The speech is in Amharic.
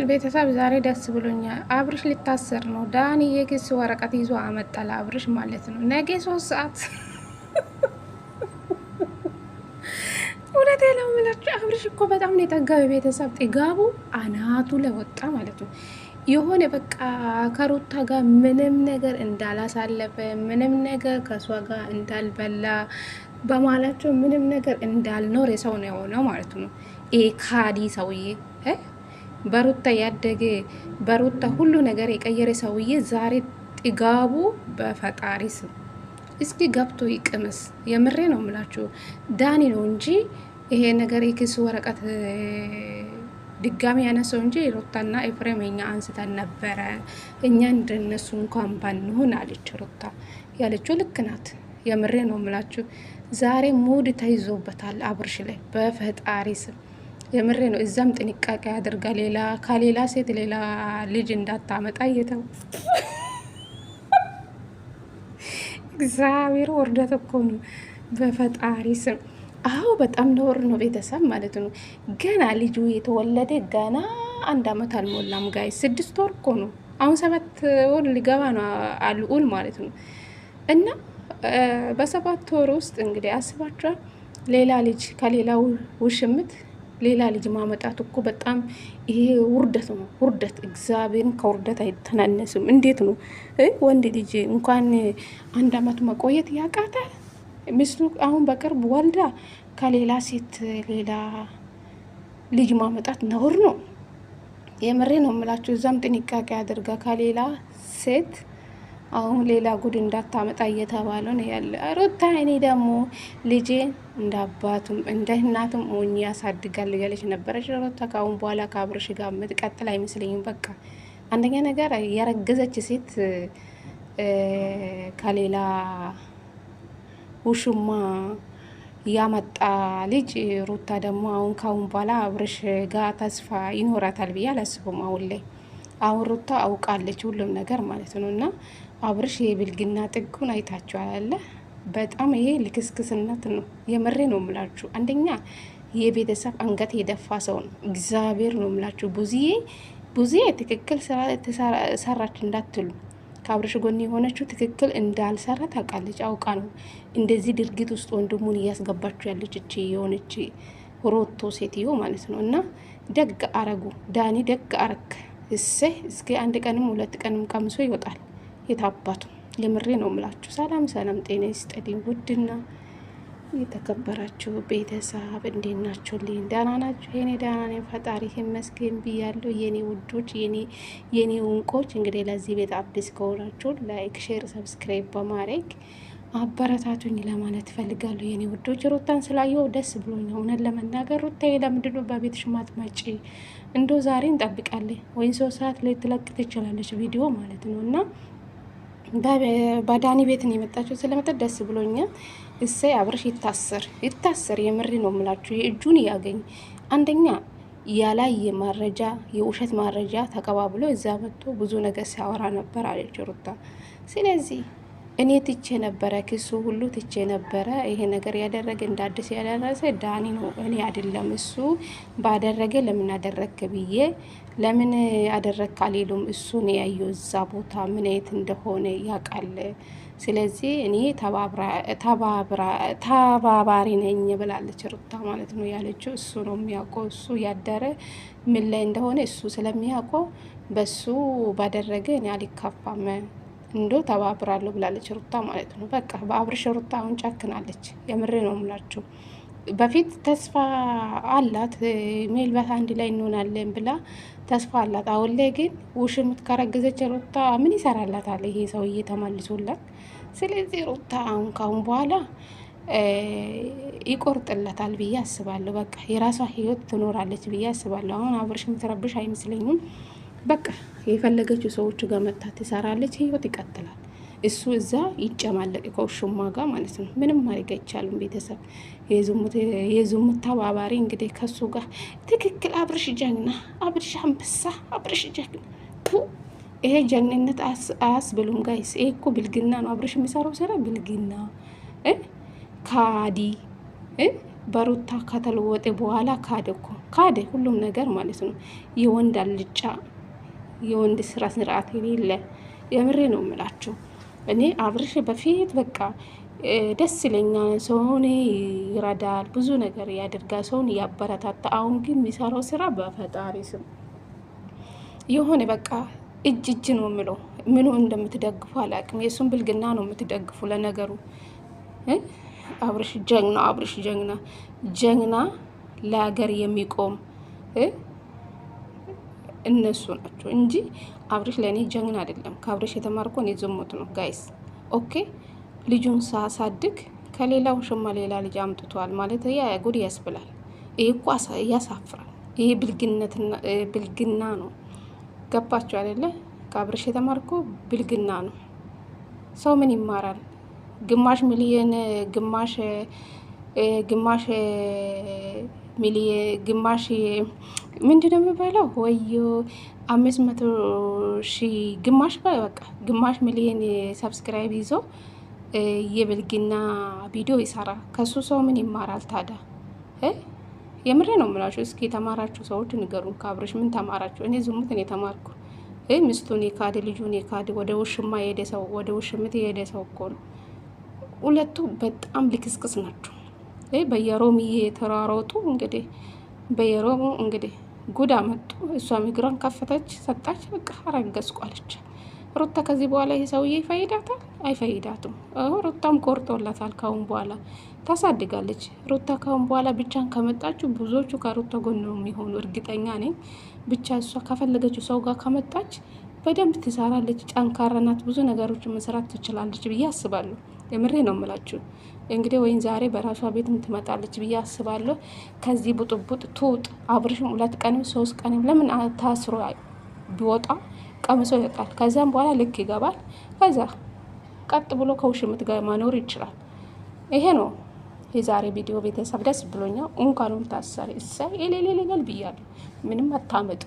ቤተሰብ ዛሬ ደስ ብሎኛል። አብርሽ ሊታሰር ነው። ዳኒ የክስ ወረቀት ይዞ አመጣለ አብርሽ ማለት ነው። ነገ 3 ሰዓት እውነቴ ነው የምላችሁ። አብርሽ እኮ በጣም ነው የጠጋቢ ቤተሰብ ጥጋቡ አናቱ ለወጣ ማለት ነው። የሆነ በቃ ከሩታ ጋር ምንም ነገር እንዳላሳለፈ ምንም ነገር ከሷ ጋር እንዳልበላ በማላቸው ምንም ነገር እንዳልኖር የሰው ነው የሆነው ማለት ነው። ይሄ ካዲ ሰውዬ በሩታ ያደገ በሩታ ሁሉ ነገር የቀየረ ሰውዬ ዛሬ ጥጋቡ በፈጣሪ ስም እስኪ ገብቶ ይቅመስ። የምሬ ነው የምላችሁ። ዳኒ ነው እንጂ ይሄ ነገር የክስ ወረቀት ድጋሚ ያነሰው እንጂ ሩታና ኤፍሬም እኛ አንስተን ነበረ። እኛ እንደነሱ እንኳን ባንሆን አለች ሩታ። ያለችው ልክ ናት። የምሬ ነው የምላችሁ። ዛሬ ሙድ ተይዞበታል አብርሽ ላይ በፈጣሪ ስም የምሬ ነው። እዛም ጥንቃቄ አድርጋ ሌላ ከሌላ ሴት ሌላ ልጅ እንዳታመጣ እየተው እግዚአብሔር ወርደት እኮ ነው በፈጣሪ ስም። አዎ በጣም ነውር ነው ቤተሰብ ማለት ነው። ገና ልጁ የተወለደ ገና 1 አመት አልሞላም ጋይ 6 ወር እኮ ነው። አሁን 7 ወር ሊገባ ነው አልኡል ማለት ነው። እና በ7 ወር ውስጥ እንግዲህ አስባችኋል ሌላ ልጅ ከሌላ ውሽምት ሌላ ልጅ ማመጣት እኮ በጣም ይሄ ውርደት ነው። ውርደት እግዚአብሔርን ከውርደት አይተናነስም። እንዴት ነው ወንድ ልጅ እንኳን 1 አመት መቆየት ያቃታል? ሚስቱ አሁን በቅርብ ወልዳ ከሌላ ሴት ሌላ ልጅ ማመጣት ነውር ነው። የምሬ ነው የምላችሁ። እዛም ጥንቃቄ አድርጋ ከሌላ ሴት አሁን ሌላ ጉድ እንዳታመጣ እየተባለ ነው ያለ ሩታ። እኔ ደግሞ ልጄ እንደ አባቱም እንደ እናቱም ሆኜ ያሳድጋል እያለች ነበረች ሩታ። ካሁን በኋላ ከአብርሽ ጋር የምትቀጥል አይመስለኝም። በቃ አንደኛ ነገር ያረገዘች ሴት ከሌላ ውሽማ ያመጣ ልጅ ሩታ ደግሞ አሁን ካሁን በኋላ አብርሽ ጋር ተስፋ ይኖራታል ብዬ አላስብም። አሁን ላይ አሁን ሩታ አውቃለች ሁሉም ነገር ማለት ነው። እና አብርሽ የብልግና ጥጉን አይታችኋል። በጣም ይሄ ልክስክስነት ነው። የምሬ ነው የምላችሁ። አንደኛ የቤተሰብ አንገት የደፋ ሰው ነው። እግዚአብሔር ነው የምላችሁ። ቡዚዬ ትክክል ሰራች እንዳትሉ፣ ከአብርሽ ጎን የሆነችው ትክክል እንዳልሰራ ታውቃለች። አውቃ ነው እንደዚህ ድርጊት ውስጥ ወንድሙን እያስገባችሁ ያለች እቺ የሆነች ሮቶ ሴትዮ ማለት ነው። እና ደግ አረጉ። ዳኒ ደግ አረግ። እስኪ 1 ቀንም 2 ቀንም ቀምሶ ይወጣል። የታባቱ የምሬ ነው የምላችሁ። ሰላም ሰላም፣ ጤና ይስጥልኝ ውድና የተከበራችሁ ቤተሰብ እንዴት ናችሁልኝ? ደህና ናችሁ? የኔ ደህና ነኝ ፈጣሪ ይመስገን ብያለሁ። የኔ ውዶች የኔ ውንቆች፣ እንግዲህ ለዚህ ቤት አዲስ ከሆናችሁ ላይክ፣ ሼር፣ ሰብስክራይብ በማድረግ አበረታቱኝ ለማለት ፈልጋለሁ። የኔ ውዶች ሩታን ስላየው ደስ ብሎኛል። እውነት ለመናገር ሩታዬ ለምንድን ነው በቤትሽ ማትመጪ? እንደው ዛሬ እንጠብቃለን ወይም 3 ሰዓት ላይ ትለቅ ትችላለች ቪዲዮ ማለት ነው። እና በዳኒ ቤት ነው የመጣችው። ስለመጣ ደስ ብሎኛል። እሰይ አብርሽ ይታሰር። የምሬ ነው የምላችሁ። የእጁን ያገኝ። አንደኛ ያላየ መረጃ የውሸት መረጃ ተቀባብሎ እዛ መጥቶ ብዙ ነገር ሲያወራ ነበር አለች ሩታ። ስለዚህ እኔ ትቼ ነበረ፣ ክሱ ሁሉ ትቼ ነበረ። ይሄ ነገር ያደረገ እንደ አዲስ ያደረሰ ዳኒ ነው፣ እኔ አይደለም። እሱ ባደረገ ለምን አደረግክ ብዬ ለምን አደረግክ አልሄዱም። እሱ ነው ያየው እዛ ቦታ ምን አይነት እንደሆነ ያውቃል። ስለዚህ እኔ ተባባሪ ነኝ ብላለች ሩታ ማለት ነው ያለችው። እሱ ነው የሚያውቀው። እሱ ያደረ ምን ላይ እንደሆነ እሱ ስለሚያውቀው በሱ ባደረገ እኔ አልካፋም እንዶ ተባብራለሁ ብላለች ሩታ ማለት ነው። በቃ በአብርሽ ሩታ አሁን ጨክናለች። የምሬ ነው የምላችሁ። በፊት ተስፋ አላት ሜልበት አንድ ላይ እንሆናለን ብላ ተስፋ አላት። አሁን ላይ ግን ውሽምት ካረገዘች ሩታ ምን ይሰራላታል ይሄ ሰውዬ ተመልሶላት? ስለዚህ ሩታ አሁን ካሁን በኋላ ይቆርጥለታል ብዬ አስባለሁ። በቃ የራሷ ህይወት ትኖራለች ብዬ አስባለሁ። አሁን አብርሽ የምትረብሽ አይመስለኝም። በቃ የፈለገችው ሰዎቹ ጋር መታ ትሰራለች፣ ህይወት ይቀጥላል። እሱ እዛ ይጨማለቅ ከውሽማ ጋር ማለት ነው። ምንም ማድረግ አይቻልም። ቤተሰብ የዝሙት ተባባሪ እንግዲህ ከሱ ጋር ትክክል። አብርሽ ጀግና፣ አብርሽ አንበሳ፣ አብርሽ ጀግና። ይሄ ጀግንነት አያስብሉም ጋይስ። ይሄ እኮ ብልግና ነው። አብርሽ የሚሰራው ስራ ብልግና። ካዲ በሩታ ከተለወጠ በኋላ ካደ እኮ ካደ ሁሉም ነገር ማለት ነው። የወንድ አልጫ የወንድ ስራ ስርዓት የሌለ የምሬ ነው የምላችሁ። እኔ አብርሽ በፊት በቃ ደስ ይለኛል፣ ሰውን ይረዳል፣ ብዙ ነገር ያደርጋል፣ ሰውን ያበረታታ። አሁን ግን የሚሰራው ስራ በፈጣሪ ስም የሆነ በቃ እጅ እጅ ነው የምለው። ምኑ እንደምትደግፉ አላውቅም። የእሱን ብልግና ነው የምትደግፉ። ለነገሩ አብርሽ ጀግና፣ አብርሽ ጀግና ጀግና፣ ለሀገር የሚቆም እነሱ ናቸው እንጂ አብርሽ ለእኔ ጀግና አይደለም። ከአብርሽ የተማርኮ እኔ ዝሙት ነው ጋይስ። ኦኬ ልጁን ሳሳድግ ከሌላ ውሽማ ሌላ ልጅ አምጥቷል ማለት ያ ጉድ ያስብላል። ይህ እኮ ያሳፍራል። ይሄ ብልግና ነው። ገባችሁ አይደለ? ከአብርሽ የተማርኮ ብልግና ነው። ሰው ምን ይማራል? ግማሽ ሚሊየን ግማሽ ሚሊየን ግማሽ ምንድነው የሚባለው? ወዮ 500,000 ግማሽ በቃ ግማሽ ሚሊየን ሰብስክራይብ ይዞ የብልግና ቪዲዮ ይሰራል። ከሱ ሰው ምን ይማራል ታዲያ? የምሬ ነው የምላችሁ። እስኪ የተማራችሁ ሰዎች ንገሩን። ከአብርሽ ምን ተማራችሁ? እኔ ዝሙትን የተማርኩ ሚስቱን የካደ ልጁን የካደ ወደ ውሽማ የሄደ ሰው ወደ ውሽምት የሄደ ሰው እኮ ነው። ሁለቱ በጣም ልክስክስ ናቸው። በየሮም የተሯሮጡ እንግዲህ በየሮሙ እንግዲህ ጉድ አመጡ። እሷ እግሯን ከፈተች ሰጣች፣ በቃ አረገዝኳለች። ሩታ ከዚህ በኋላ ይሄ ሰውዬ ይፈይዳታል? አይፈይዳትም። ሩታም ቆርጦላታል። ካሁን በኋላ ታሳድጋለች። ሩታ ካሁን በኋላ ብቻን ከመጣችሁ ብዙዎቹ ከሩታ ጎን ነው የሚሆኑ፣ እርግጠኛ ነኝ። ብቻ እሷ ከፈለገችው ሰው ጋር ከመጣች በደንብ ትሰራለች። ጠንካራ ናት። ብዙ ነገሮች መስራት ትችላለች ብዬ አስባለሁ። የምሬ ነው የምላችሁ። እንግዲህ ወይም ዛሬ በራሷ ቤትም ትመጣለች ብዬ አስባለሁ። ከዚህ ቡጥቡጥ ትውጥ። አብርሽም 2 ቀንም 3 ቀንም ለምን ታስሮ ቢወጣ ቀምሶ ይወጣል። ከዛም በኋላ ልክ ይገባል። ከዛ ቀጥ ብሎ ከውሽምት ጋር ማኖር ይችላል። ይሄ ነው የዛሬ ቪዲዮ። ቤተሰብ ደስ ብሎኛል። እንኳንም ታሰረ እሰይ ኤሌሌሌል ብያለሁ። ምንም አታመጡ።